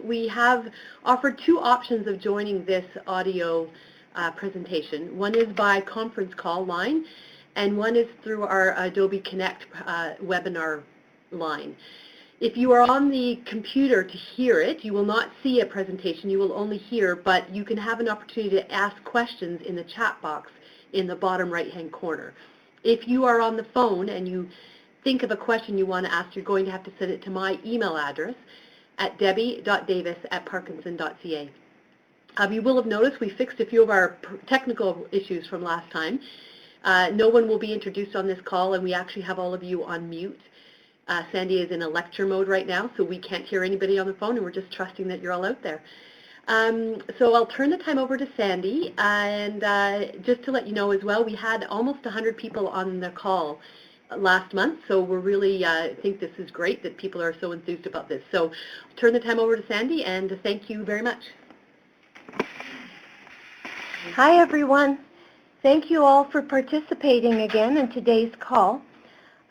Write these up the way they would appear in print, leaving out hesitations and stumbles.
we have offered two options of joining this audio presentation. One is by conference call line, and one is through our Adobe Connect webinar line. If you are on the computer to hear it, you will not see a presentation, you will only hear, but you can have an opportunity to ask questions in the chat box in the bottom right-hand corner. If you are on the phone and you think of a question you want to ask, you're going to have to send it to my email address at debbie.davis@parkinson.ca. You will have noticed we fixed a few of our technical issues from last time. No one will be introduced on this call, and we actually have all of you on mute. Sandy is in a lecture mode right now, so we can't hear anybody on the phone, and we're just trusting that you're all out there. So I'll turn the time over to Sandy, and just to let you know as well, we had almost 100 people on the call last month, so we're really think this is great that people are so enthused about this. So I'll turn the time over to Sandy, and thank you very much. Hi everyone. Thank you all for participating again in today's call.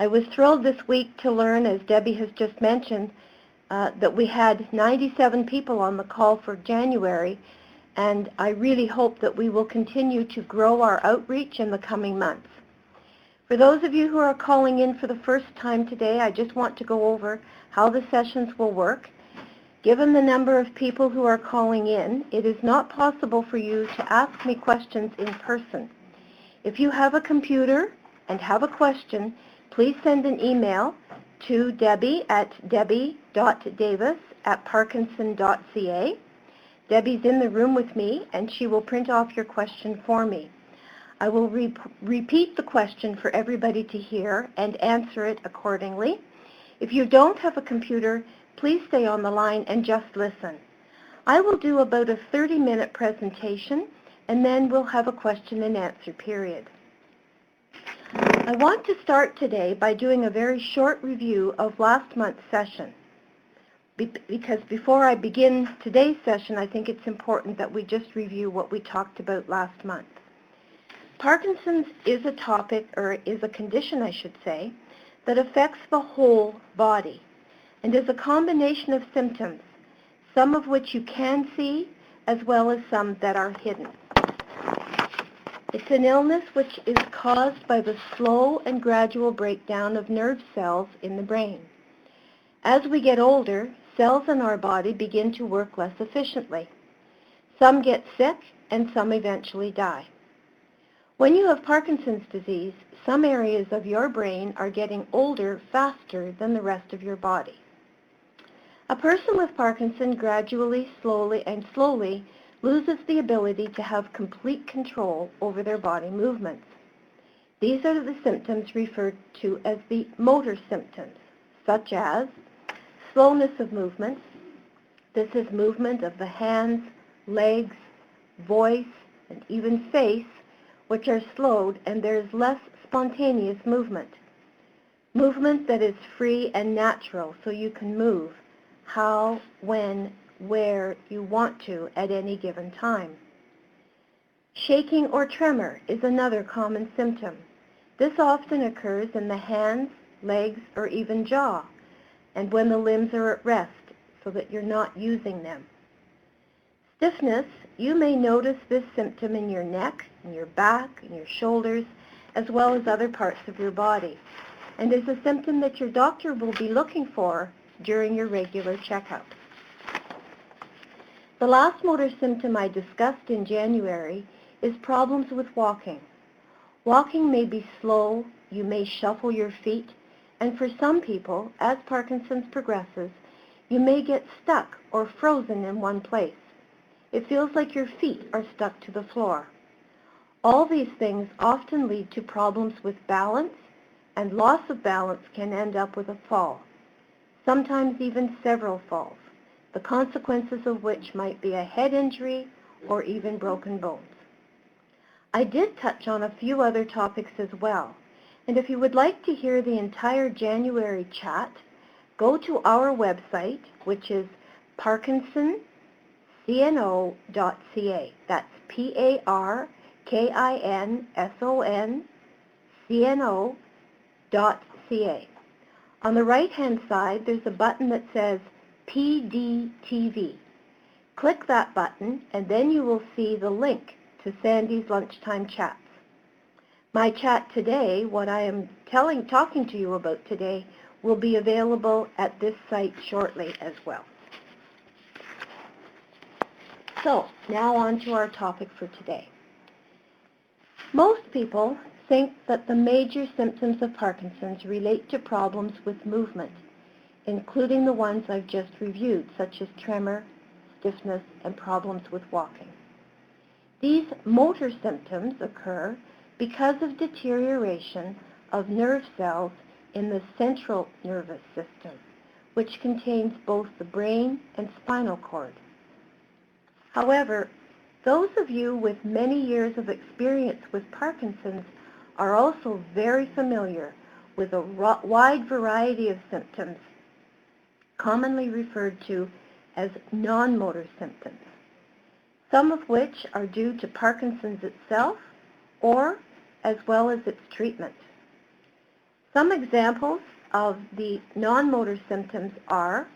I was thrilled this week to learn, as Debbie has just mentioned, that we had 97 people on the call for January, and I really hope that we will continue to grow our outreach in the coming months. For those of you who are calling in for the first time today, I just want to go over how the sessions will work. Given the number of people who are calling in, it is not possible for you to ask me questions in person. If you have a computer and have a question, please send an email to Debbie at debbie.davis@parkinson.ca. Debbie's in the room with me, and she will print off your question for me. I will repeat the question for everybody to hear and answer it accordingly. If you don't have a computer, please stay on the line and just listen. I will do about a 30-minute presentation, and then we'll have a question and answer period. I want to start today by doing a very short review of last month's session, because before I begin today's session, I think it's important that we just review what we talked about last month. Parkinson's is a topic, or is a condition, I should say, that affects the whole body and is a combination of symptoms, some of which you can see, as well as some that are hidden. It's an illness which is caused by the slow and gradual breakdown of nerve cells in the brain. As we get older, cells in our body begin to work less efficiently. Some get sick, and some eventually die. When you have Parkinson's disease, some areas of your brain are getting older faster than the rest of your body. A person with Parkinson gradually, slowly loses the ability to have complete control over their body movements. These are the symptoms referred to as the motor symptoms, such as slowness of movement. This is movement of the hands, legs, voice, and even face, which are slowed, and there is less spontaneous movement. Movement that is free and natural, so you can move how, when, where you want to at any given time. Shaking or tremor is another common symptom. This often occurs in the hands, legs, or even jaw, and when the limbs are at rest, so that you're not using them. Stiffness, you may notice this symptom in your neck, in your back, in your shoulders, as well as other parts of your body, and is a symptom that your doctor will be looking for during your regular checkup. The last motor symptom I discussed in January is problems with walking. Walking may be slow, you may shuffle your feet, and for some people, as Parkinson's progresses, you may get stuck or frozen in one place. It feels like your feet are stuck to the floor. All these things often lead to problems with balance, and loss of balance can end up with a fall, sometimes even several falls, the consequences of which might be a head injury or even broken bones. I did touch on a few other topics as well, and if you would like to hear the entire January chat, go to our website, which is parkinsonCNO.ca. That's PARKINSONCNO.ca. On the right-hand side, there's a button that says PDTV. Click that button and then you will see the link to Sandy's lunchtime chats. My chat today, what I am talking to you about today, will be available at this site shortly as well. So, now on to our topic for today. Most people think that the major symptoms of Parkinson's relate to problems with movement, including the ones I've just reviewed, such as tremor, stiffness, and problems with walking. These motor symptoms occur because of deterioration of nerve cells in the central nervous system, which contains both the brain and spinal cord. However, those of you with many years of experience with Parkinson's are also very familiar with a wide variety of symptoms, commonly referred to as non-motor symptoms, some of which are due to Parkinson's itself or as well as its treatment. Some examples of the non-motor symptoms are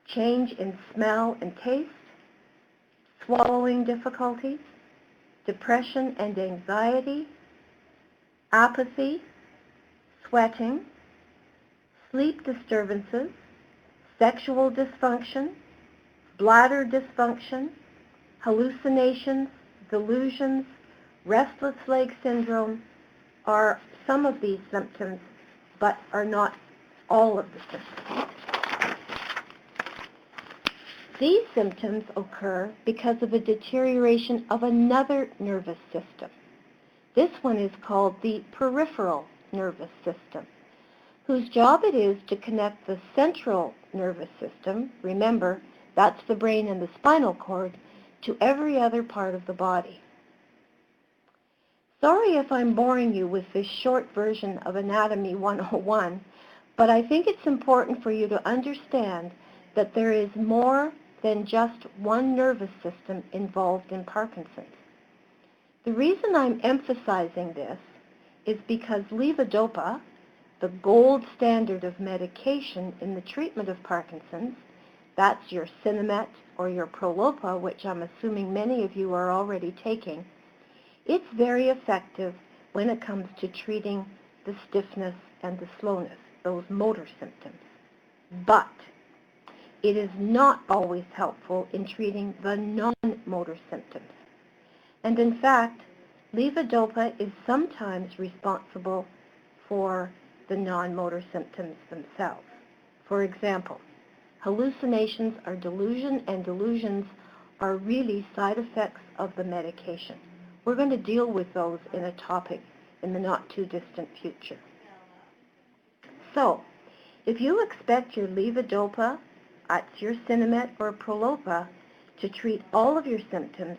change in smell and taste, swallowing difficulties, depression and anxiety, apathy, sweating, sleep disturbances, sexual dysfunction, bladder dysfunction, hallucinations, delusions, restless leg syndrome are some of these symptoms, but are not all of the symptoms. These symptoms occur because of a deterioration of another nervous system. This one is called the peripheral nervous system, whose job it is to connect the central nervous system, remember, that's the brain and the spinal cord, to every other part of the body. Sorry if I'm boring you with this short version of Anatomy 101, but I think it's important for you to understand that there is more than just one nervous system involved in Parkinson's. The reason I'm emphasizing this is because levodopa, the gold standard of medication in the treatment of Parkinson's, that's your Sinemet or your Prolopa, which I'm assuming many of you are already taking, it's very effective when it comes to treating the stiffness and the slowness, those motor symptoms. But it is not always helpful in treating the non-motor symptoms. And in fact, levodopa is sometimes responsible for the non-motor symptoms themselves. For example, hallucinations are delusion, and delusions are really side effects of the medication. We're going to deal with those in a topic in the not too distant future. So, if you expect your levodopa, that's your Sinemet or Prolopa, to treat all of your symptoms,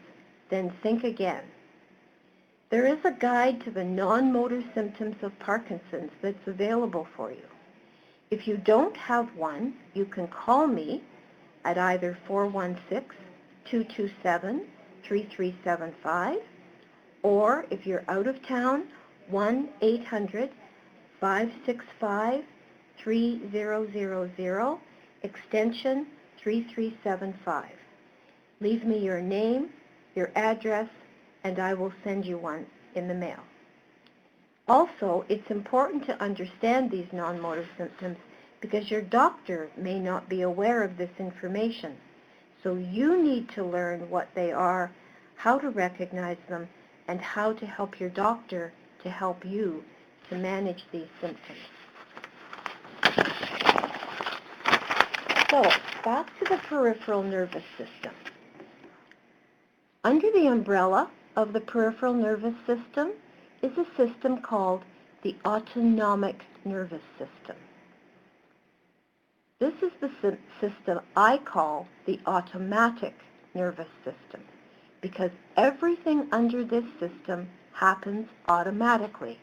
then think again. There is a guide to the non-motor symptoms of Parkinson's that's available for you. If you don't have one, you can call me at either 416-227-3375, or if you're out of town, 1-800-565-3000, extension 3375. Leave me your name, your address, and I will send you one in the mail. Also, it's important to understand these non-motor symptoms because your doctor may not be aware of this information. So you need to learn what they are, how to recognize them, and how to help your doctor to help you to manage these symptoms. So, back to the peripheral nervous system. Under the umbrella of the peripheral nervous system is a system called the autonomic nervous system. This is the system I call the automatic nervous system because everything under this system happens automatically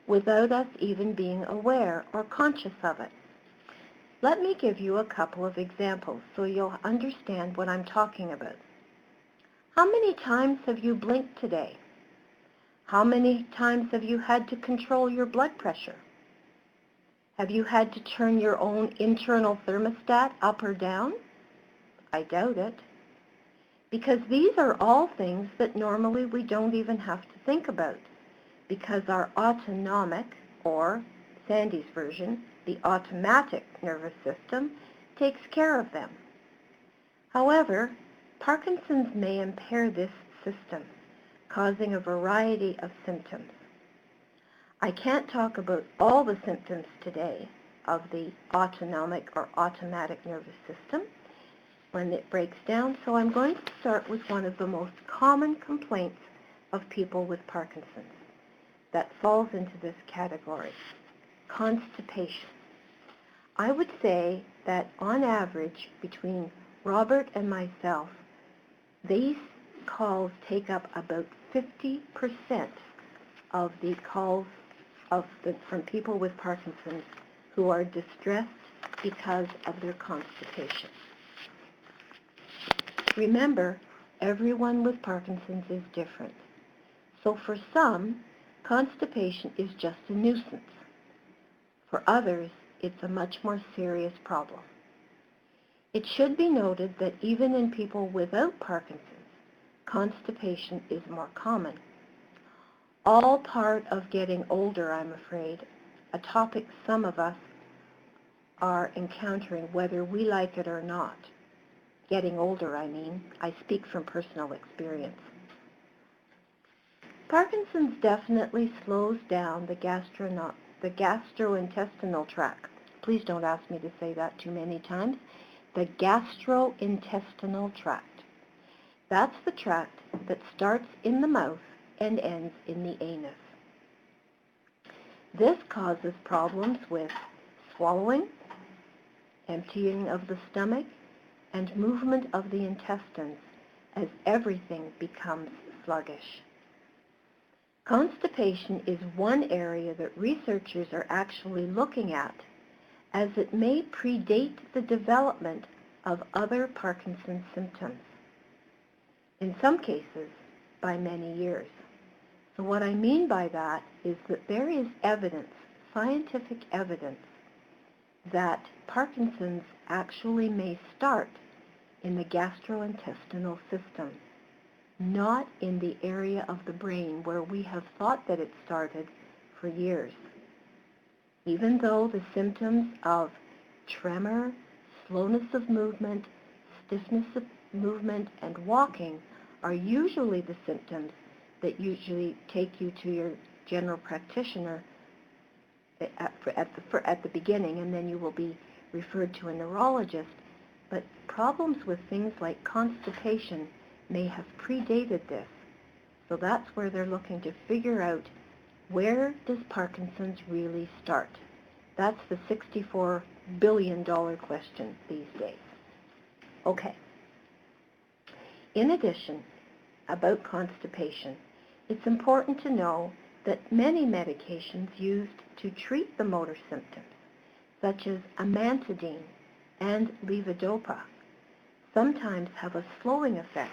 without us even being aware or conscious of it. Let me give you a couple of examples so you'll understand what I'm talking about. How many times have you blinked today? How many times have you had to control your blood pressure? Have you had to turn your own internal thermostat up or down? I doubt it. Because these are all things that normally we don't even have to think about, because our autonomic, or Sandy's version, the automatic nervous system, takes care of them. However, Parkinson's may impair this system, causing a variety of symptoms. I can't talk about all the symptoms today of the autonomic or automatic nervous system when it breaks down, so I'm going to start with one of the most common complaints of people with Parkinson's that falls into this category: constipation. I would say that on average, between Robert and myself, these calls take up about 50% of the calls from people with Parkinson's who are distressed because of their constipation. Remember, everyone with Parkinson's is different. So for some, constipation is just a nuisance. For others, it's a much more serious problem. It should be noted that even in people without Parkinson's, constipation is more common. All part of getting older, I'm afraid, a topic some of us are encountering whether we like it or not. Getting older, I mean. I speak from personal experience. Parkinson's definitely slows down the gastrointestinal tract. Please don't ask me to say that too many times. The gastrointestinal tract. That's the tract that starts in the mouth and ends in the anus. This causes problems with swallowing, emptying of the stomach, and movement of the intestines as everything becomes sluggish. Constipation is one area that researchers are actually looking at, as it may predate the development of other Parkinson's symptoms, in some cases by many years. So what I mean by that is that there is evidence, scientific evidence, that Parkinson's actually may start in the gastrointestinal system, not in the area of the brain where we have thought that it started for years. Even though the symptoms of tremor, slowness of movement, stiffness of movement, and walking are usually the symptoms that usually take you to your general practitioner at the beginning, and then you will be referred to a neurologist. But problems with things like constipation may have predated this. So that's where they're looking to figure out, where does Parkinson's really start? That's the $64 billion question these days. Okay. In addition, about constipation, it's important to know that many medications used to treat the motor symptoms, such as amantadine and levodopa, sometimes have a slowing effect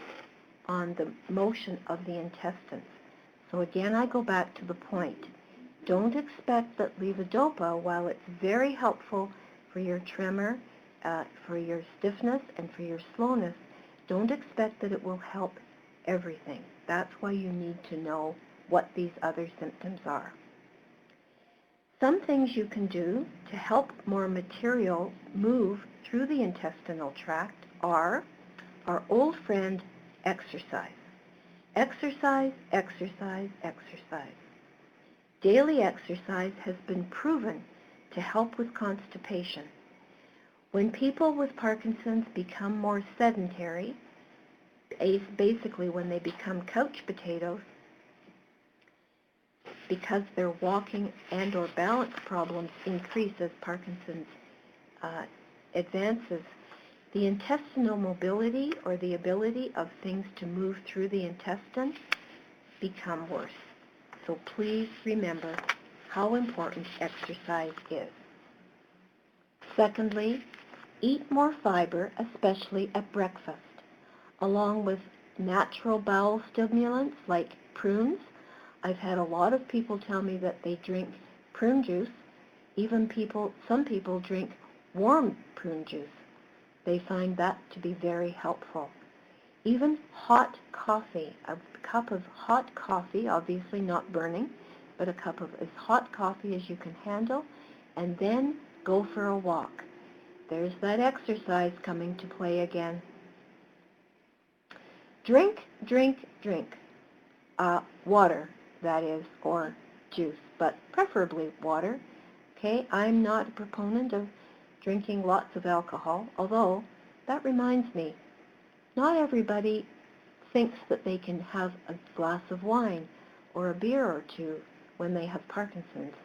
on the motion of the intestines. So again, I go back to the point. Don't expect that levodopa, while it's very helpful for your tremor, for your stiffness, and for your slowness, don't expect that it will help everything. That's why you need to know what these other symptoms are. Some things you can do to help more material move through the intestinal tract are our old friend, exercise. Exercise, exercise, exercise. Daily exercise has been proven to help with constipation. When people with Parkinson's become more sedentary, basically when they become couch potatoes, because their walking and or balance problems increase as Parkinson's advances, the intestinal mobility, or the ability of things to move through the intestine, become worse. So please remember how important exercise is. Secondly, eat more fiber, especially at breakfast, along with natural bowel stimulants like prunes. I've had a lot of people tell me that they drink prune juice Even some people drink warm prune juice. They find that to be very helpful. Even hot coffee, a cup of hot coffee, obviously not burning, but a cup of as hot coffee as you can handle, and then go for a walk. There's that exercise coming to play again. Drink, drink, drink. Water, that is, or juice, but preferably water. Okay, I'm not a proponent of drinking lots of alcohol, although that reminds me, not everybody thinks that they can have a glass of wine or a beer or two when they have Parkinson's.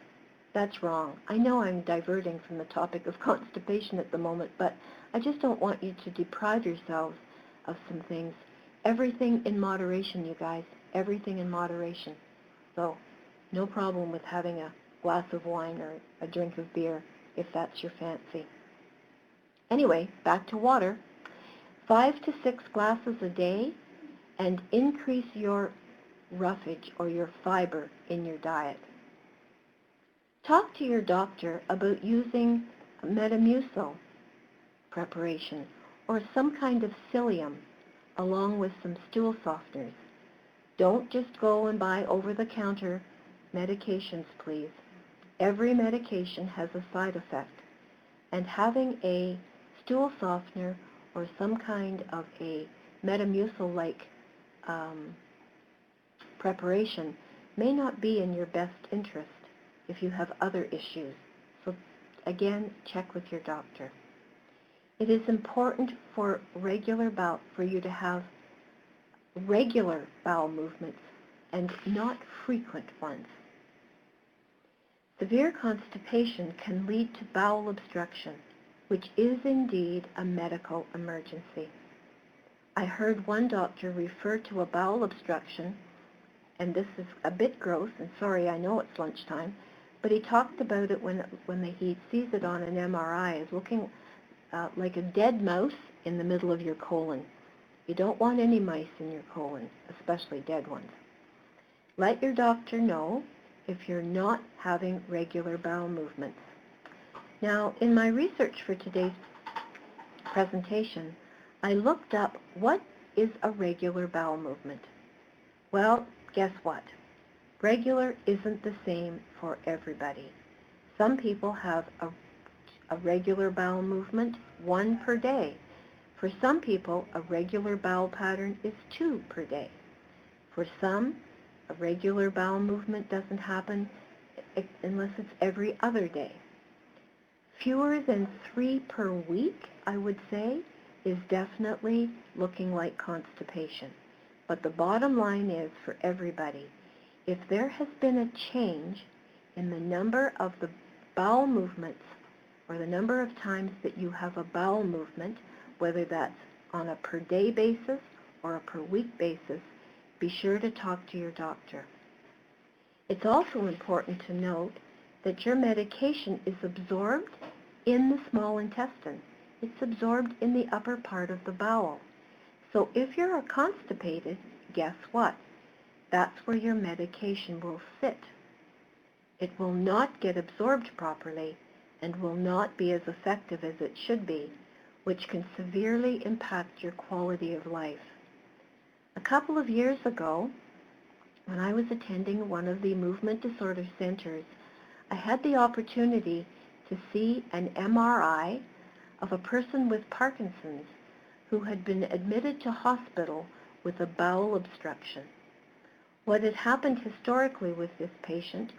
That's wrong. I know I'm diverting from the topic of constipation at the moment, but I just don't want you to deprive yourselves of some things. Everything in moderation, you guys. Everything in moderation. So, no problem with having a glass of wine or a drink of beer if that's your fancy. Anyway, back to water. 5 to 6 glasses a day, and increase your roughage or your fiber in your diet. Talk to your doctor about using Metamucil preparation or some kind of psyllium along with some stool softeners. Don't just go and buy over-the-counter medications, please. Every medication has a side effect, and having a stool softener or some kind of a Metamucil-like preparation may not be in your best interest if you have other issues. So again, check with your doctor. It is important for you to have regular bowel movements and not frequent ones. Severe constipation can lead to bowel obstruction, which is indeed a medical emergency. I heard one doctor refer to a bowel obstruction, and this is a bit gross, and sorry, I know it's lunchtime, but he talked about it when he sees it on an MRI as looking like a dead mouse in the middle of your colon. You don't want any mice in your colon, especially dead ones. Let your doctor know if you're not having regular bowel movements. Now, in my research for today's presentation, I looked up what is a regular bowel movement. Well, guess what? Regular isn't the same for everybody. Some people have a regular bowel movement, 1 per day. For some people, a regular bowel pattern is 2 per day. For some, a regular bowel movement doesn't happen unless it's every other day. Fewer than 3 per week, I would say, is definitely looking like constipation. But the bottom line is, for everybody, if there has been a change in the number of the bowel movements or the number of times that you have a bowel movement, whether that's on a per day basis or a per week basis, be sure to talk to your doctor. It's also important to note that your medication is absorbed in the small intestine. It's absorbed in the upper part of the bowel. So if you're constipated, guess what? That's where your medication will sit. It will not get absorbed properly and will not be as effective as it should be, which can severely impact your quality of life. A couple of years ago, when I was attending one of the movement disorder centers, I had the opportunity to see an MRI of a person with Parkinson's who had been admitted to hospital with a bowel obstruction. What had happened historically with this patient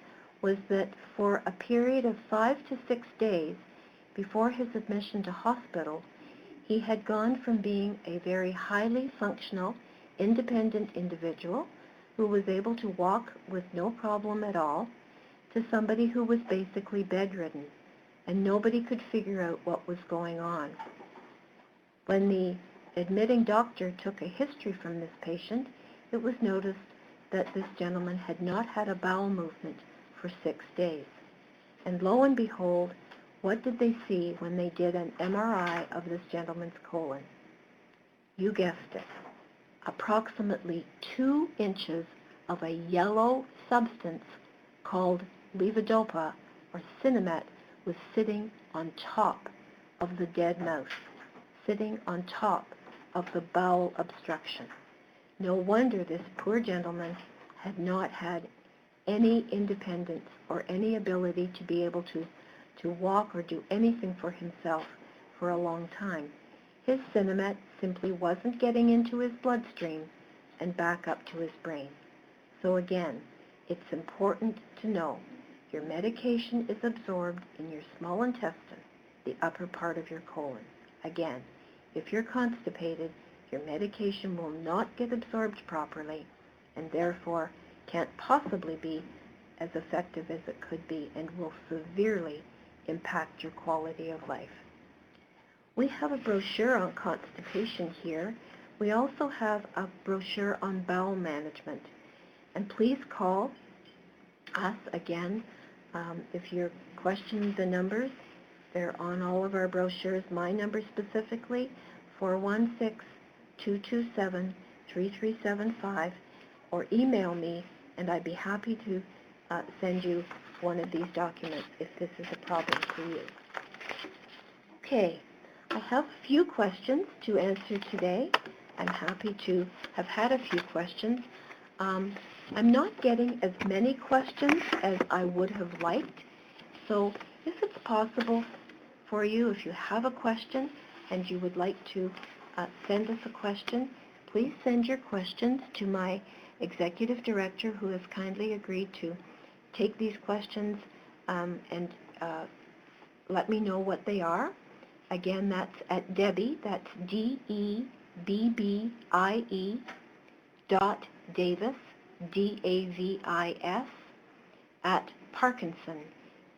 was that for a period of 5 to 6 days before his admission to hospital, he had gone from being a very highly functional, independent individual who was able to walk with no problem at all to somebody who was basically bedridden, and nobody could figure out what was going on. When the admitting doctor took a history from this patient, it was noticed that this gentleman had not had a bowel movement for 6 days. And lo and behold, what did they see when they did an MRI of this gentleman's colon? You guessed it. Approximately 2 inches of a yellow substance called Levodopa or Cinnamate, was sitting on top of the dead mouse, sitting on top of the bowel obstruction. No wonder this poor gentleman had not had any independence or any ability to be able to walk or do anything for himself for a long time. His Sinemet simply wasn't getting into his bloodstream and back up to his brain. So again, it's important to know your medication is absorbed in your small intestine, the upper part of your colon. Again, if you're constipated, your medication will not get absorbed properly and therefore can't possibly be as effective as it could be and will severely impact your quality of life. We have a brochure on constipation here. We also have a brochure on bowel management. And please call us again if you're questioning the numbers. They're on all of our brochures. My number specifically, 416-227-3375, or email me, and I'd be happy to send you one of these documents if this is a problem for you. Okay, I have a few questions to answer today. I'm happy to have had a few questions. I'm not getting as many questions as I would have liked, so if it's possible for you, if you have a question and you would like to send us a question, please send your questions to my executive director, who has kindly agreed to take these questions and let me know what they are. Again, that's at Debbie, that's DEBBIE .Davis, DAVIS, at Parkinson,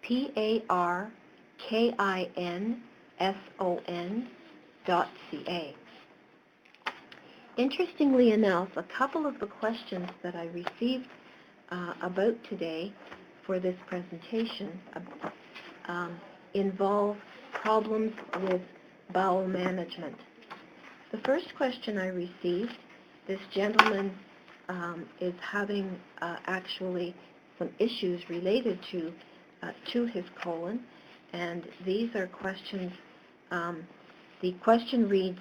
PARKINSON.ca. Interestingly enough, a couple of the questions that I received about today for this presentation involve problems with bowel management. The first question I received, this gentleman is having actually some issues related to his colon, and these are questions. The question reads,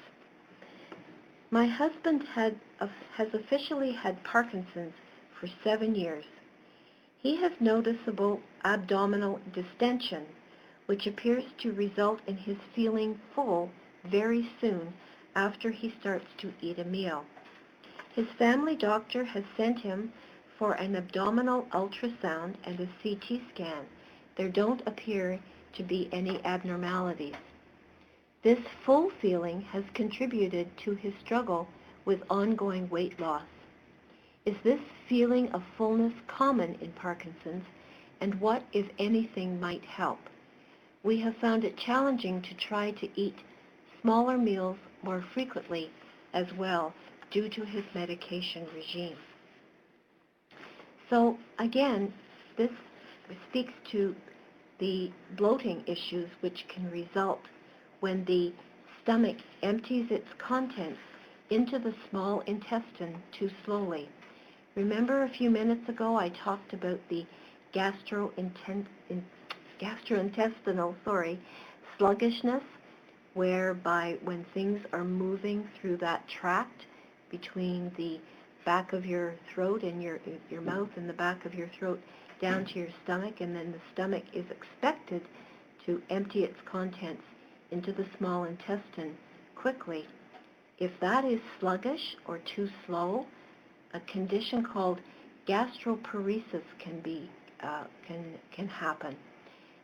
my husband has officially had Parkinson's for 7 years. He has noticeable abdominal distension, which appears to result in his feeling full very soon after he starts to eat a meal. His family doctor has sent him for an abdominal ultrasound and a CT scan. There don't appear to be any abnormalities. This full feeling has contributed to his struggle with ongoing weight loss. Is this feeling of fullness common in Parkinson's, and what, if anything, might help? We have found it challenging to try to eat smaller meals more frequently as well due to his medication regime. So again, this speaks to the bloating issues which can result when the stomach empties its contents into the small intestine too slowly. Remember a few minutes ago I talked about the gastrointestinal sluggishness, whereby when things are moving through that tract between the back of your throat and your mouth and the back of your throat down to your stomach, and then the stomach is expected to empty its contents into the small intestine quickly. If that is sluggish or too slow, a condition called gastroparesis can happen,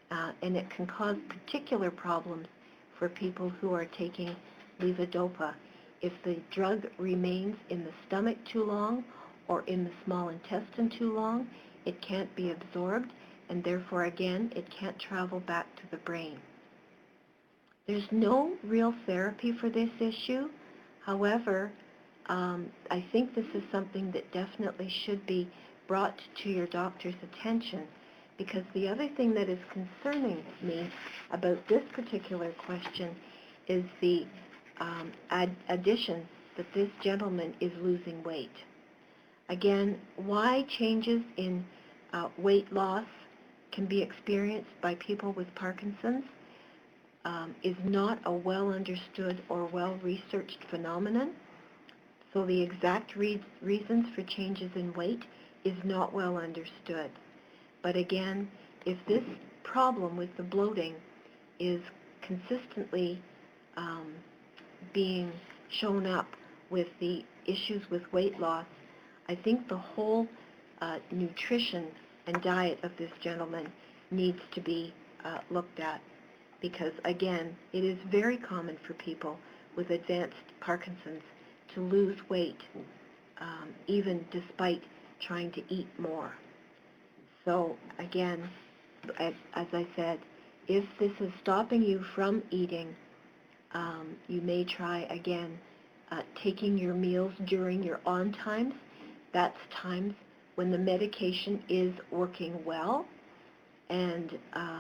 and it can cause particular problems for people who are taking levodopa. If the drug remains in the stomach too long or in the small intestine too long, it can't be absorbed, and therefore again it can't travel back to the brain. There's no real therapy for this issue. However, I think this is something that definitely should be brought to your doctor's attention, because the other thing that is concerning me about this particular question is the addition that this gentleman is losing weight. Again, why changes in weight loss can be experienced by people with Parkinson's is not a well understood or well researched phenomenon. So the exact reasons for changes in weight is not well understood. But again, if this problem with the bloating is consistently being shown up with the issues with weight loss, I think the whole nutrition and diet of this gentleman needs to be looked at, because again, it is very common for people with advanced Parkinson's to lose weight even despite trying to eat more. So again, as I said, if this is stopping you from eating, you may try again taking your meals during your on times. That's times when the medication is working well, and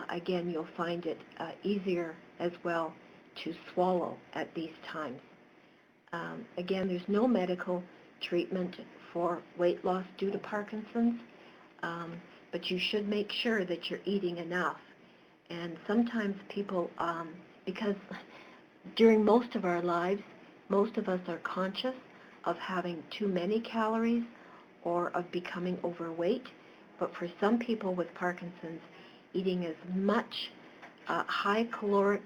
again, you'll find it easier as well to swallow at these times. Again, there's no medical treatment for weight loss due to Parkinson's, but you should make sure that you're eating enough. And sometimes people, because during most of our lives, most of us are conscious of having too many calories or of becoming overweight, but for some people with Parkinson's, eating as much high-caloric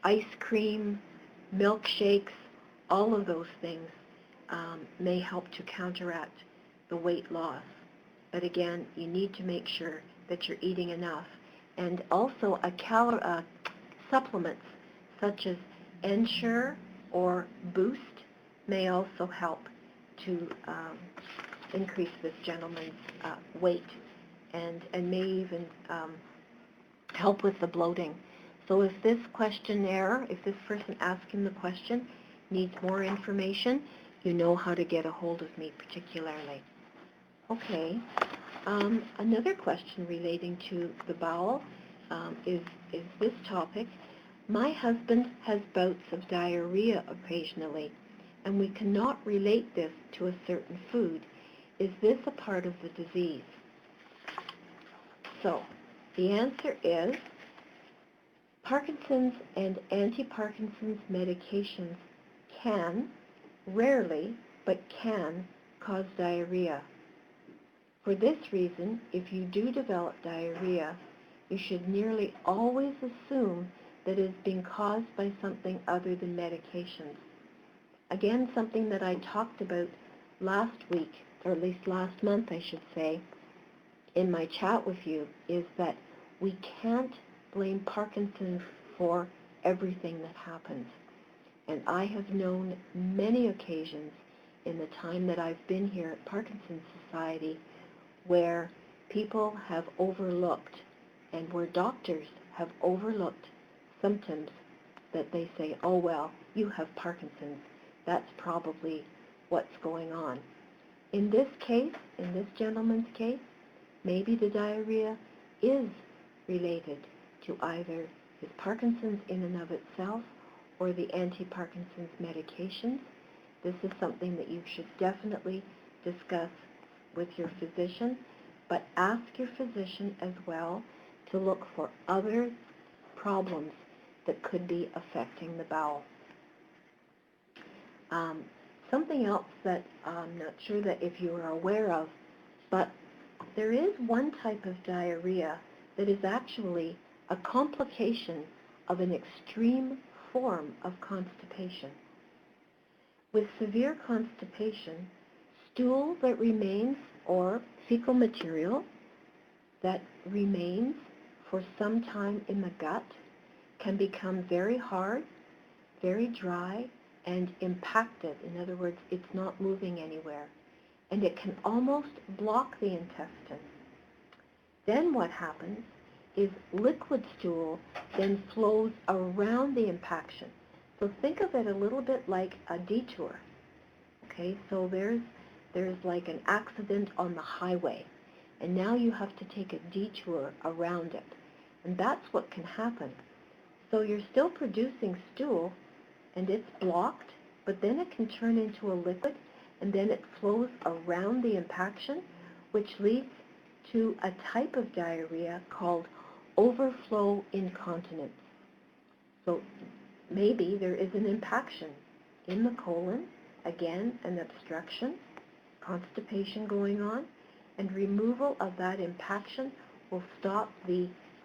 ice cream, milkshakes, all of those things may help to counteract the weight loss. But again, you need to make sure that you're eating enough. And also supplements such as Ensure or Boost may also help to increase this gentleman's weight and may even help with the bloating. So if this questionnaire, if this person asking the question needs more information, you know how to get a hold of me particularly. Okay, another question relating to the bowel is this topic. My husband has bouts of diarrhea occasionally, and we cannot relate this to a certain food. Is this a part of the disease? So, the answer is Parkinson's and anti-Parkinson's medications can, rarely, but can cause diarrhea. For this reason, if you do develop diarrhea, you should nearly always assume that it is being caused by something other than medications. Again, something that I talked about last week, or at least last month I should say, in my chat with you, is that we can't blame Parkinson's for everything that happens. And I have known many occasions in the time that I've been here at Parkinson's Society where people have overlooked, and where doctors have overlooked symptoms that they say, oh well, you have Parkinson's, that's probably what's going on. In this case, in this gentleman's case, maybe the diarrhea is related to either his Parkinson's in and of itself or the anti-Parkinson's medications. This is something that you should definitely discuss with your physician, but ask your physician as well to look for other problems that could be affecting the bowel. Something else that I'm not sure that if you are aware of, but there is one type of diarrhea that is actually a complication of an extreme form of constipation. With severe constipation, stool that remains, or fecal material that remains for some time in the gut, can become very hard, very dry, and impacted. In other words, it's not moving anywhere. And it can almost block the intestine. Then what happens is liquid stool then flows around the impaction. So think of it a little bit like a detour. Okay, so there's like an accident on the highway, and now you have to take a detour around it. And that's what can happen. So you're still producing stool, and it's blocked, but then it can turn into a liquid, and then it flows around the impaction, which leads to a type of diarrhea called overflow incontinence. So maybe there is an impaction in the colon, again, an obstruction, constipation going on, and removal of that impaction will stop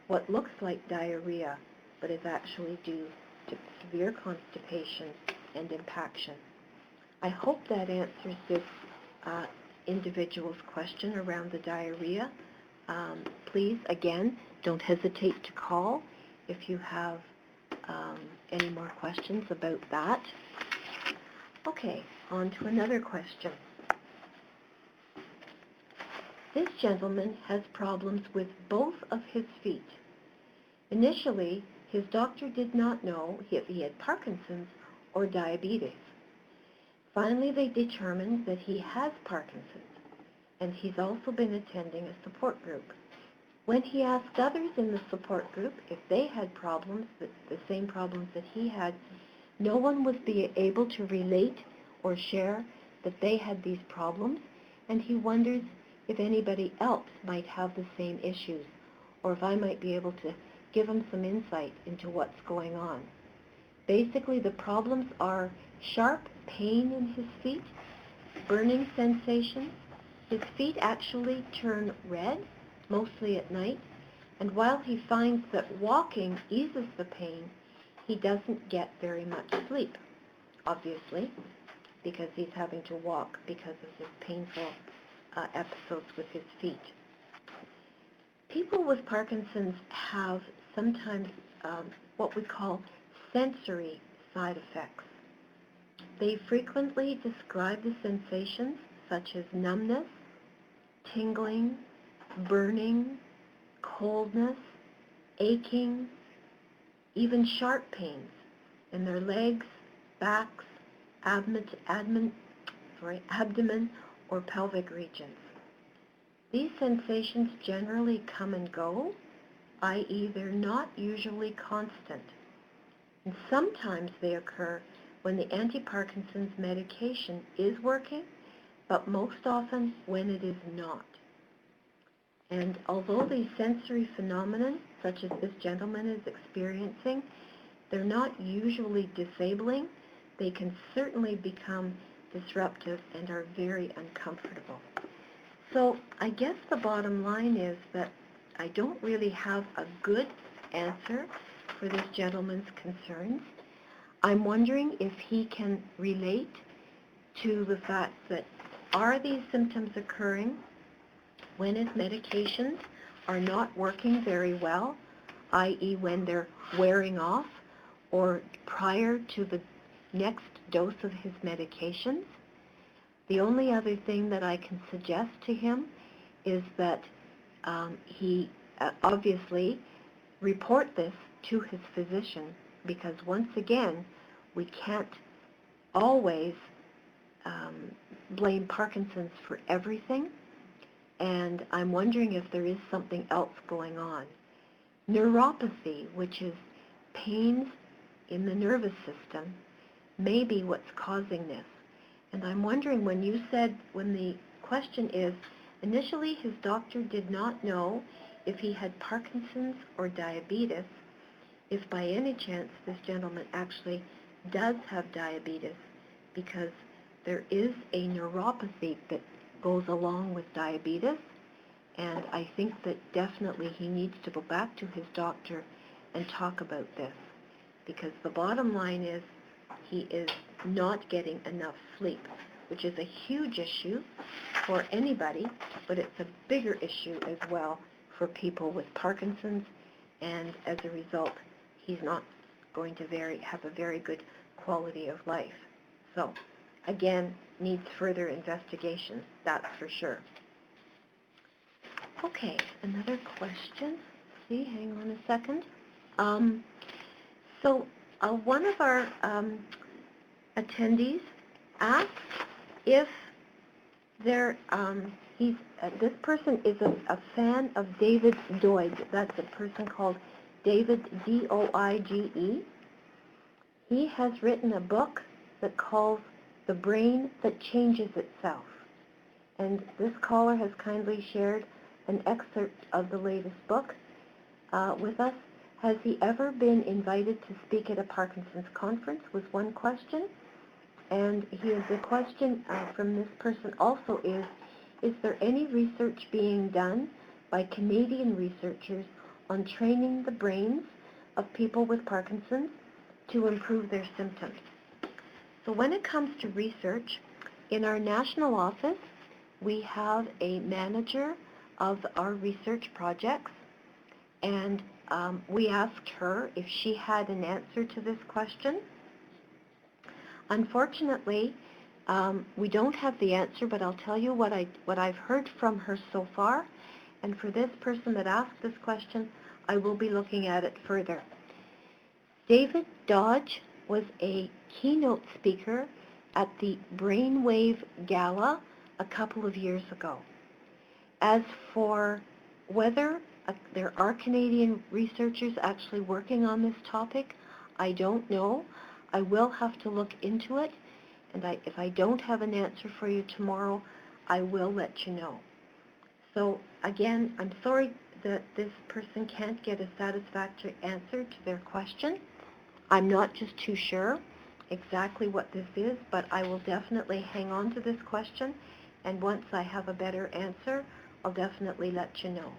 what looks like diarrhea, but is actually due to severe constipation and impaction. I hope that answers this individual's question around the diarrhea. Please, again, don't hesitate to call if you have any more questions about that. Okay, on to another question. This gentleman has problems with both of his feet. Initially, his doctor did not know if he had Parkinson's or diabetes. Finally, they determined that he has Parkinson's, and he's also been attending a support group. When he asked others in the support group if they had problems, the same problems that he had, no one was able to relate or share that they had these problems, and he wonders if anybody else might have the same issues, or if I might be able to give him some insight into what's going on. Basically, the problems are sharp pain in his feet, burning sensations. His feet actually turn red, mostly at night, and while he finds that walking eases the pain, he doesn't get very much sleep, obviously, because he's having to walk because of his painful episodes with his feet. People with Parkinson's have sometimes what we call sensory side effects. They frequently describe the sensations such as numbness, tingling, burning, coldness, aching, even sharp pains in their legs, backs, abdomen, or pelvic regions. These sensations generally come and go, i.e. they're not usually constant. And sometimes they occur when the anti-Parkinson's medication is working, but most often when it is not. And although these sensory phenomena, such as this gentleman is experiencing, they're not usually disabling, they can certainly become disruptive and are very uncomfortable. So I guess the bottom line is that I don't really have a good answer for this gentleman's concerns. I'm wondering if he can relate to the fact that are these symptoms occurring when his medications are not working very well, i.e. when they're wearing off, or prior to the next dose of his medications. The only other thing that I can suggest to him is that he obviously report this to his physician, because once again, we can't always blame Parkinson's for everything, and I'm wondering if there is something else going on. Neuropathy, which is pains in the nervous system, may be what's causing this. And I'm wondering, when the question is, initially his doctor did not know if he had Parkinson's or diabetes, if by any chance this gentleman actually does have diabetes, because there is a neuropathy that goes along with diabetes, and I think that definitely he needs to go back to his doctor and talk about this, because the bottom line is he is not getting enough sleep, which is a huge issue for anybody, but it's a bigger issue as well for people with Parkinson's, and as a result, he's not going to have a very good quality of life. So, again, needs further investigation, that's for sure. Okay, another question. See, hang on a second. One of our attendees asked if this person is a fan of David Doige. That's a person called David, D-O-I-G-E. He has written a book that calls The Brain That Changes Itself. And this caller has kindly shared an excerpt of the latest book with us. Has he ever been invited to speak at a Parkinson's conference was one question. And the question from this person also is there any research being done by Canadian researchers on training the brains of people with Parkinson's to improve their symptoms? So when it comes to research, in our national office, we have a manager of our research projects, and we asked her if she had an answer to this question. Unfortunately, we don't have the answer, but I'll tell you what I've heard from her so far. And for this person that asked this question, I will be looking at it further. David Dodge was a keynote speaker at the Brainwave Gala a couple of years ago. As for whether there are Canadian researchers actually working on this topic, I don't know. I will have to look into it, and if I don't have an answer for you tomorrow, I will let you know. So again, I'm sorry that this person can't get a satisfactory answer to their question. I'm not just too sure exactly what this is, but I will definitely hang on to this question, and once I have a better answer, I'll definitely let you know,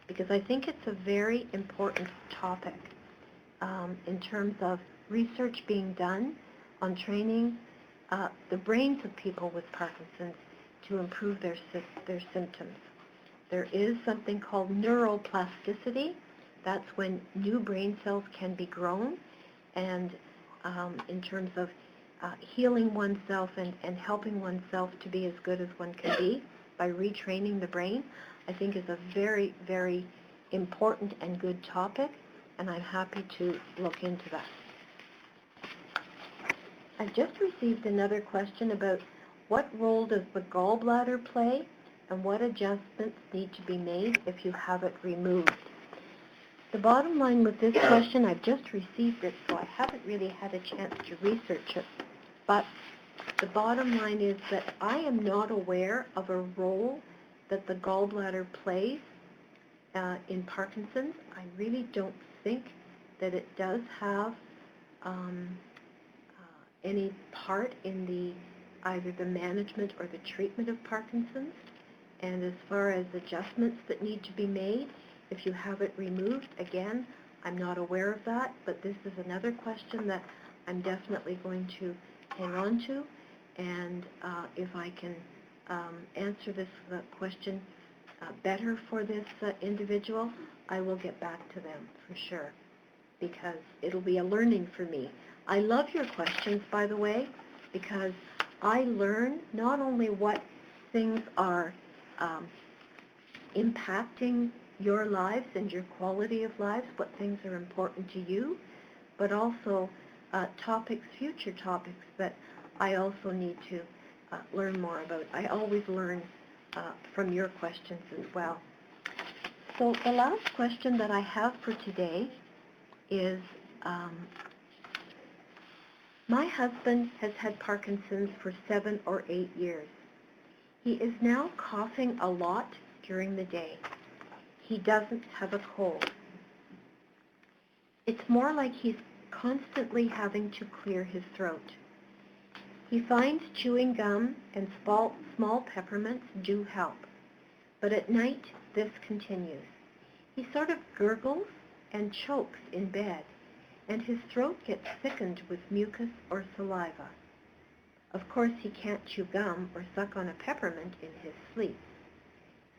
because I think it's a very important topic in terms of research being done on training the brains of people with Parkinson's to improve their symptoms. There is something called neuroplasticity. That's when new brain cells can be grown, and in terms of healing oneself and helping oneself to be as good as one can be by retraining the brain, I think is a very, very important and good topic, and I'm happy to look into that. I've just received another question about what role does the gallbladder play and what adjustments need to be made if you have it removed. The bottom line with this question, I've just received it, so I haven't really had a chance to research it, but the bottom line is that I am not aware of a role that the gallbladder plays in Parkinson's. I really don't think that it does have any part in either the management or the treatment of Parkinson's. And as far as adjustments that need to be made, if you have it removed, again, I'm not aware of that, but this is another question that I'm definitely going to hang on to, and if I can answer this question better for this individual, I will get back to them for sure, because it'll be a learning for me. I love your questions, by the way, because I learn not only what things are impacting your lives and your quality of lives, what things are important to you, but also future topics that I also need to learn more about. I always learn from your questions as well. So the last question that I have for today is, my husband has had Parkinson's for 7 or 8 years. He is now coughing a lot during the day. He doesn't have a cold. It's more like he's constantly having to clear his throat. He finds chewing gum and small peppermints do help, but at night this continues. He sort of gurgles and chokes in bed, and his throat gets thickened with mucus or saliva. Of course, he can't chew gum or suck on a peppermint in his sleep.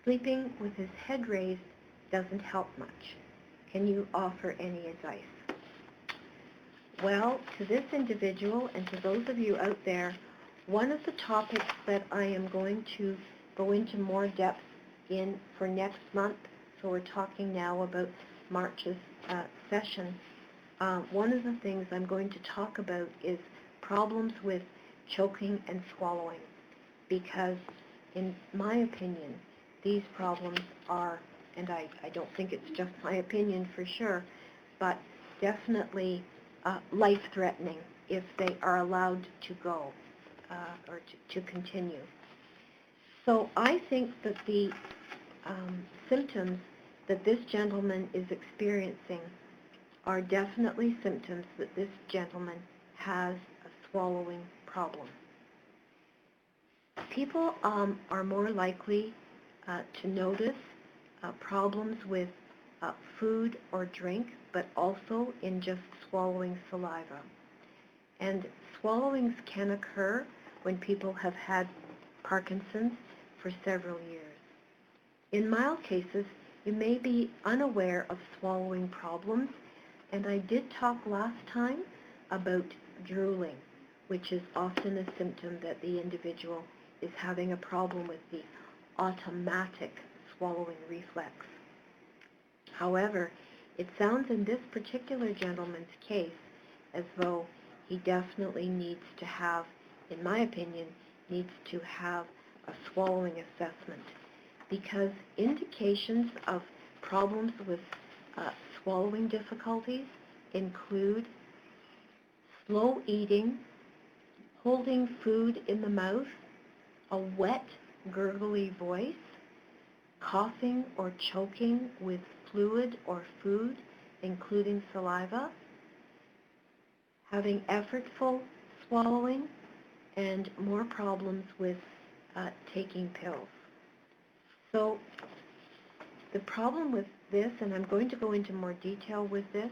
Sleeping with his head raised doesn't help much. Can you offer any advice? Well, to this individual and to those of you out there, one of the topics that I am going to go into more depth in for next month, so we're talking now about March's session, one of the things I'm going to talk about is problems with choking and swallowing, because in my opinion, these problems are, and I don't think it's just my opinion for sure, but definitely life-threatening if they are allowed to go or to continue. So I think that the symptoms that this gentleman is experiencing are definitely symptoms that this gentleman has a swallowing problem. People are more likely to notice problems with food or drink, but also in just swallowing saliva. And swallowings can occur when people have had Parkinson's for several years. In mild cases, you may be unaware of swallowing problems, and I did talk last time about drooling, which is often a symptom that the individual is having a problem with the automatic swallowing reflex. However, it sounds in this particular gentleman's case as though he definitely needs to have, in my opinion, needs to have a swallowing assessment, because indications of problems with swallowing difficulties include slow eating, holding food in the mouth, a wet, gurgly voice, coughing or choking with fluid or food, including saliva, having effortful swallowing, and more problems with taking pills. So the problem with this, and I'm going to go into more detail with this,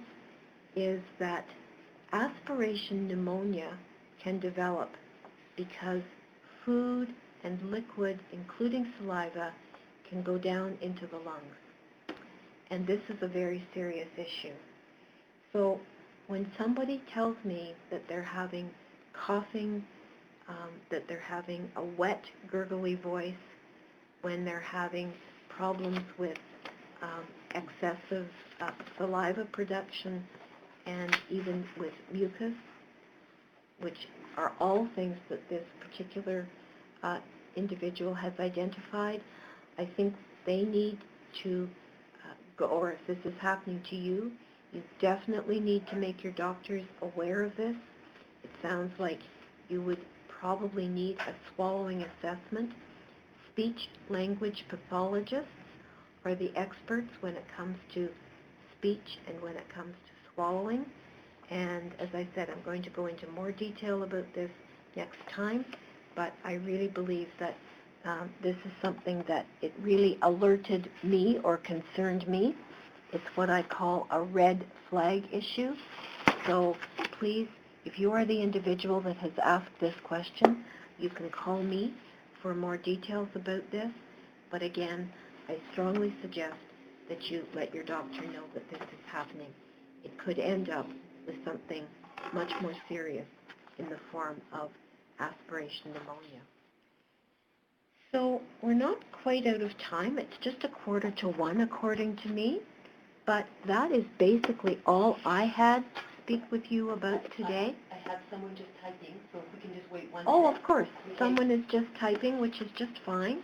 is that aspiration pneumonia can develop because food and liquid, including saliva, can go down into the lungs. And this is a very serious issue. So when somebody tells me that they're having coughing, that they're having a wet, gurgly voice, when they're having problems with excessive saliva production, and even with mucus, which are all things that this particular individual has identified, I think they need to go, or if this is happening to you, you definitely need to make your doctors aware of this. It sounds like you would probably need a swallowing assessment. Speech-language pathologists are the experts when it comes to speech and when it comes to swallowing. And as I said, I'm going to go into more detail about this next time, but I really believe that this is something that it really alerted me or concerned me. It's what I call a red flag issue. So please, if you are the individual that has asked this question, you can call me for more details about this. But again, I strongly suggest that you let your doctor know that this is happening. It could end up with something much more serious in the form of aspiration pneumonia. So we're not quite out of time. It's just 1:45 according to me. But that is basically all I had to speak with you about today. I have someone just typing, so if we can just wait 1 Oh, minute. of course. Okay. Someone is just typing, which is just fine.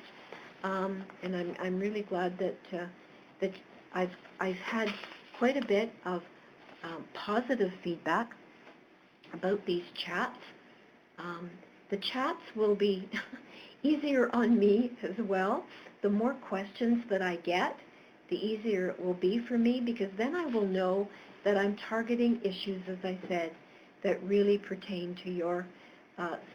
And I'm really glad that that I've had quite a bit of positive feedback about these chats. The chats will be easier on me as well. The more questions that I get, the easier it will be for me, because then I will know that I'm targeting issues, as I said, that really pertain to your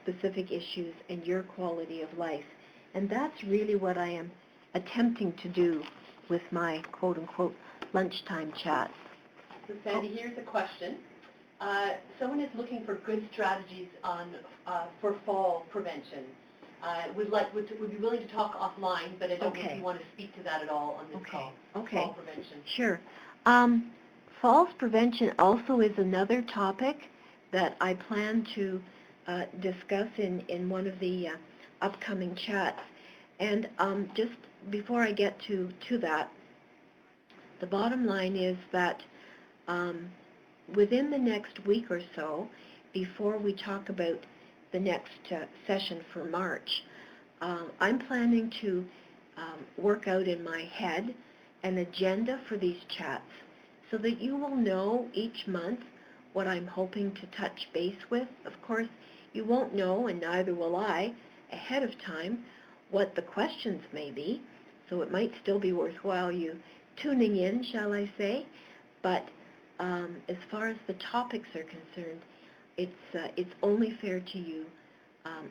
specific issues and your quality of life. And that's really what I am attempting to do with my quote-unquote lunchtime chat. So Sandy, here's a question. Someone is looking for good strategies for fall prevention. Would be willing to talk offline, but I don't know if you want to speak to that at all on this call. Okay. Fall prevention. Sure. Falls prevention also is another topic that I plan to discuss in one of the upcoming chats. And just before I get to that, the bottom line is that within the next week or so, before we talk about the next session for March, I'm planning to work out in my head an agenda for these chats so that you will know each month what I'm hoping to touch base with. Of course, you won't know, and neither will I, ahead of time what the questions may be. So it might still be worthwhile you tuning in, shall I say. But as far as the topics are concerned, it's only fair to you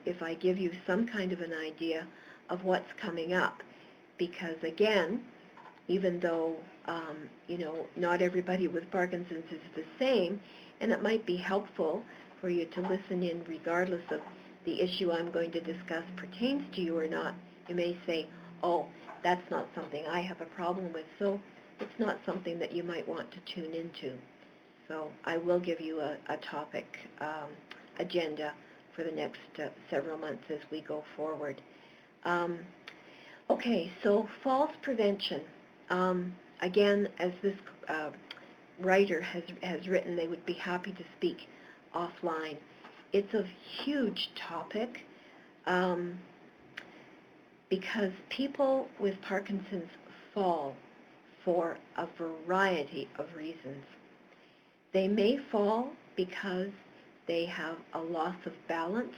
if I give you some kind of an idea of what's coming up. Because again, even though not everybody with Parkinson's is the same, and it might be helpful for you to listen in regardless of the issue I'm going to discuss pertains to you or not. You may say, oh, that's not something I have a problem with, so it's not something that you might want to tune into. So I will give you a topic agenda for the next several months as we go forward. Okay, so falls prevention. Again, as this writer has written, they would be happy to speak offline. It's a huge topic because people with Parkinson's fall for a variety of reasons. They may fall because they have a loss of balance.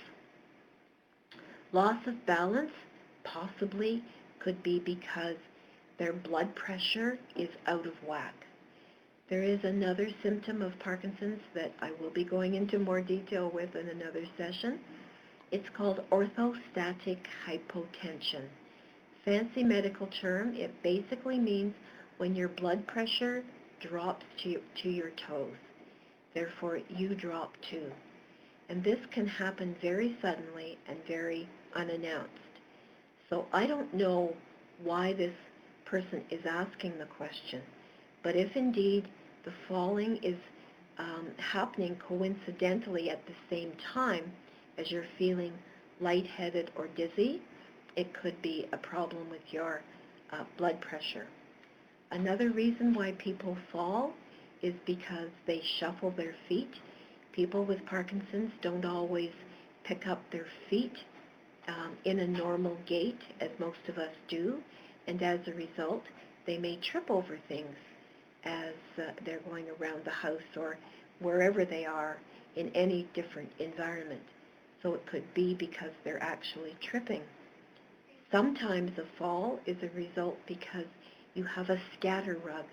Loss of balance possibly could be because their blood pressure is out of whack. There is another symptom of Parkinson's that I will be going into more detail with in another session. It's called orthostatic hypotension. Fancy medical term, it basically means when your blood pressure drops to your toes. Therefore, you drop too. And this can happen very suddenly and very unannounced. So I don't know why this person is asking the question, but if indeed the falling is happening coincidentally at the same time as you're feeling lightheaded or dizzy, it could be a problem with your blood pressure. Another reason why people fall is because they shuffle their feet. People with Parkinson's don't always pick up their feet in a normal gait, as most of us do, and as a result, they may trip over things as they're going around the house or wherever they are in any different environment. So it could be because they're actually tripping. Sometimes a fall is a result because you have a scatter rug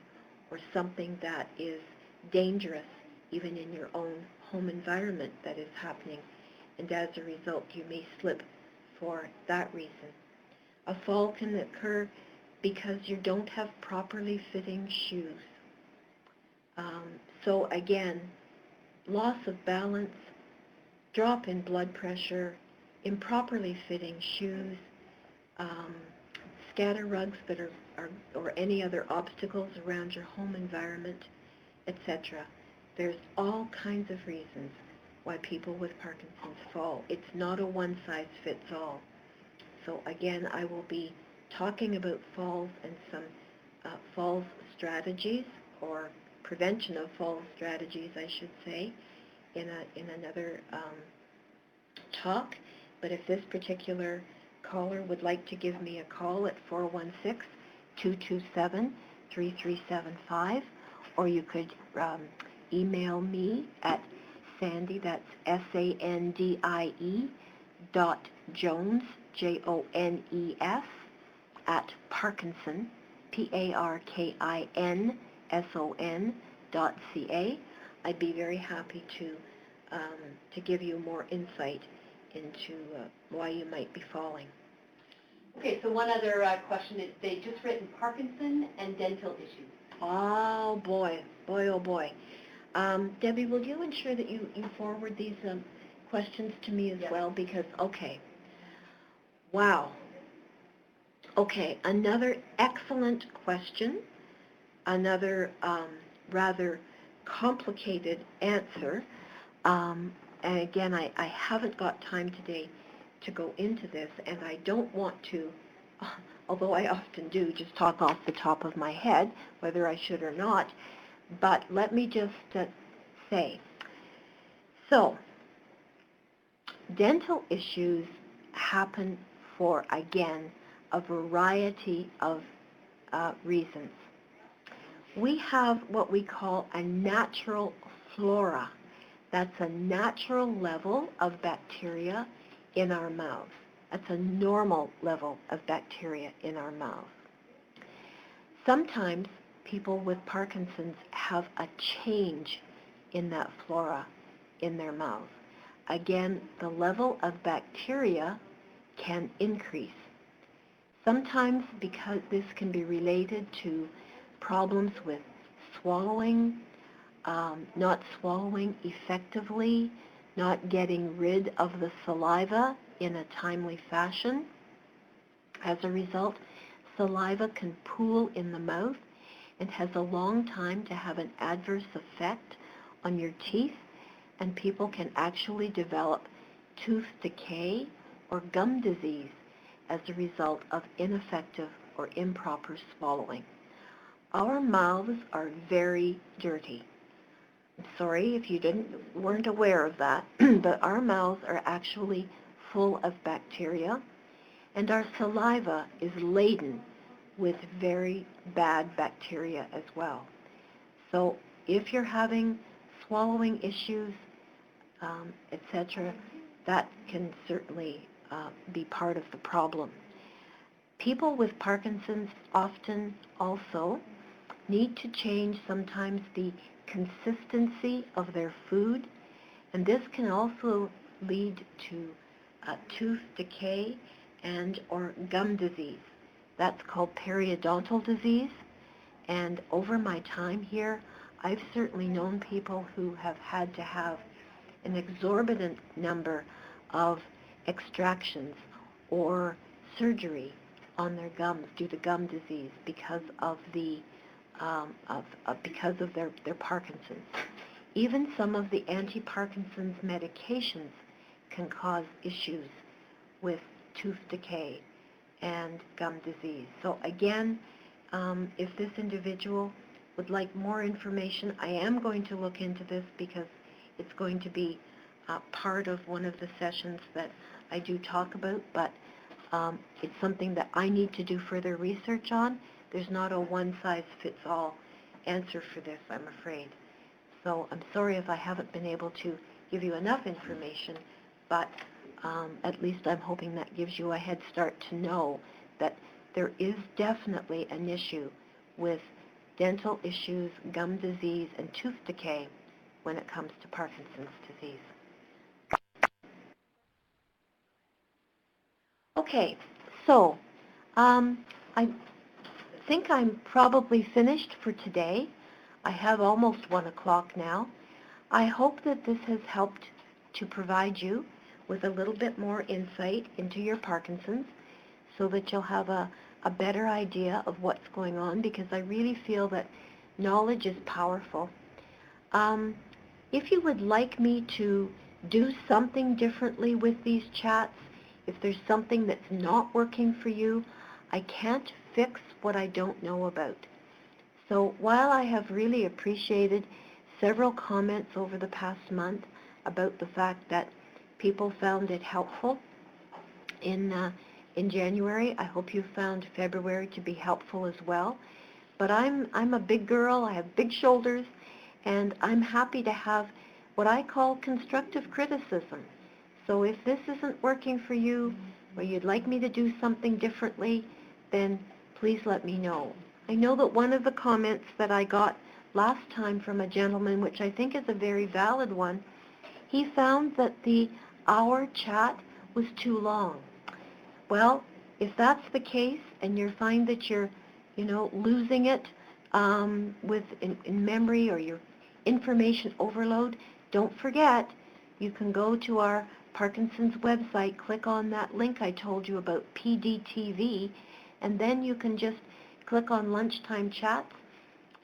or something that is dangerous even in your own home environment that is happening, and as a result you may slip for that reason. A fall can occur because you don't have properly fitting shoes. So again, loss of balance, drop in blood pressure, improperly fitting shoes, scatter rugs that are or any other obstacles around your home environment, etc. There's all kinds of reasons why people with Parkinson's fall. It's not a one-size-fits-all. So again, I will be talking about falls and some falls strategies, or prevention of falls strategies, I should say, in another talk. But if this particular caller would like to give me a call at 416-227-3375, or you could email me at Sandy, that's SANDIE, .Jones, JONES, at Parkinson, PARKINSON.ca. I'd be very happy to give you more insight into why you might be falling. Okay, so one other question is, they just written Parkinson and dental issues. Oh boy, oh boy. Debbie, will you ensure that you forward these questions to me as well? Because, okay, wow. Okay, another excellent question, another rather complicated answer. And again, I haven't got time today to go into this, and I don't want to, although I often do, just talk off the top of my head, whether I should or not. But let me just say, so dental issues happen for, again, a variety of reasons. We have what we call a natural flora. That's a natural level of bacteria in our mouth. That's a normal level of bacteria in our mouth. Sometimes people with Parkinson's have a change in that flora in their mouth. Again, the level of bacteria can increase. Sometimes because this can be related to problems with swallowing, not swallowing effectively, not getting rid of the saliva in a timely fashion. As a result, saliva can pool in the mouth and has a long time to have an adverse effect on your teeth, and people can actually develop tooth decay or gum disease as a result of ineffective or improper swallowing. Our mouths are very dirty. I'm sorry if you weren't aware of that, but our mouths are actually full of bacteria, and our saliva is laden with very bad bacteria as well. So if you're having swallowing issues, etc., that can certainly be part of the problem. People with Parkinson's often also need to change sometimes the consistency of their food, and this can also lead to tooth decay and or gum disease. That's called periodontal disease, and over my time here, I've certainly known people who have had to have an exorbitant number of extractions or surgery on their gums due to gum disease because of the because of their Parkinson's. Even some of the anti-Parkinson's medications can cause issues with tooth decay and gum disease. So again, if this individual would like more information, I am going to look into this because it's going to be part of one of the sessions that I do talk about, but it's something that I need to do further research on. There's not a one-size-fits-all answer for this, I'm afraid. So I'm sorry if I haven't been able to give you enough information, but at least I'm hoping that gives you a head start to know that there is definitely an issue with dental issues, gum disease, and tooth decay when it comes to Parkinson's disease. Okay, so I think I'm probably finished for today. I have almost 1 o'clock now. I hope that this has helped to provide you with a little bit more insight into your Parkinson's so that you'll have a better idea of what's going on, because I really feel that knowledge is powerful. If you would like me to do something differently with these chats, if there's something that's not working for you, I can't fix what I don't know about. So while I have really appreciated several comments over the past month about the fact that people found it helpful in January, I hope you found February to be helpful as well. But I'm a big girl, I have big shoulders, and I'm happy to have what I call constructive criticism. So if this isn't working for you, or you'd like me to do something differently, then please let me know. I know that one of the comments that I got last time from a gentleman, which I think is a very valid one, he found that the hour chat was too long. Well, if that's the case and you find that you're, losing it in memory, or your information overload, don't forget, you can go to our Parkinson's website, click on that link I told you about, PDTV, and then you can just click on lunchtime chats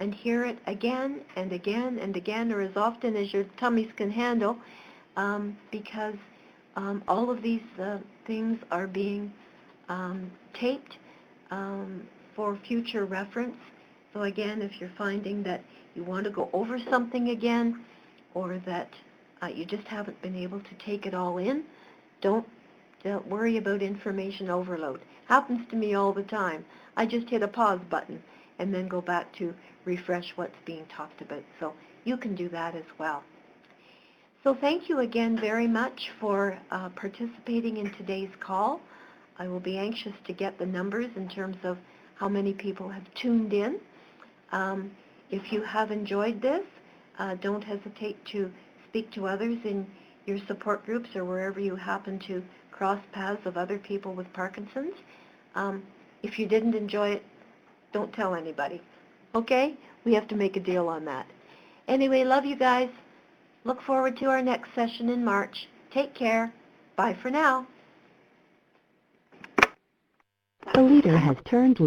and hear it again and again and again, or as often as your tummies can handle, because all of these things are being taped for future reference. So again, if you're finding that you want to go over something again, or that you just haven't been able to take it all in, don't worry about information overload. Happens to me all the time. I just hit a pause button and then go back to refresh what's being talked about. So you can do that as well. So thank you again very much for participating in today's call. I will be anxious to get the numbers in terms of how many people have tuned in. If you have enjoyed this, don't hesitate to speak to others in your support groups or wherever you happen to cross paths of other people with Parkinson's. If you didn't enjoy it, don't tell anybody. Okay? We have to make a deal on that. Anyway, love you guys. Look forward to our next session in March. Take care. Bye for now. The leader has turned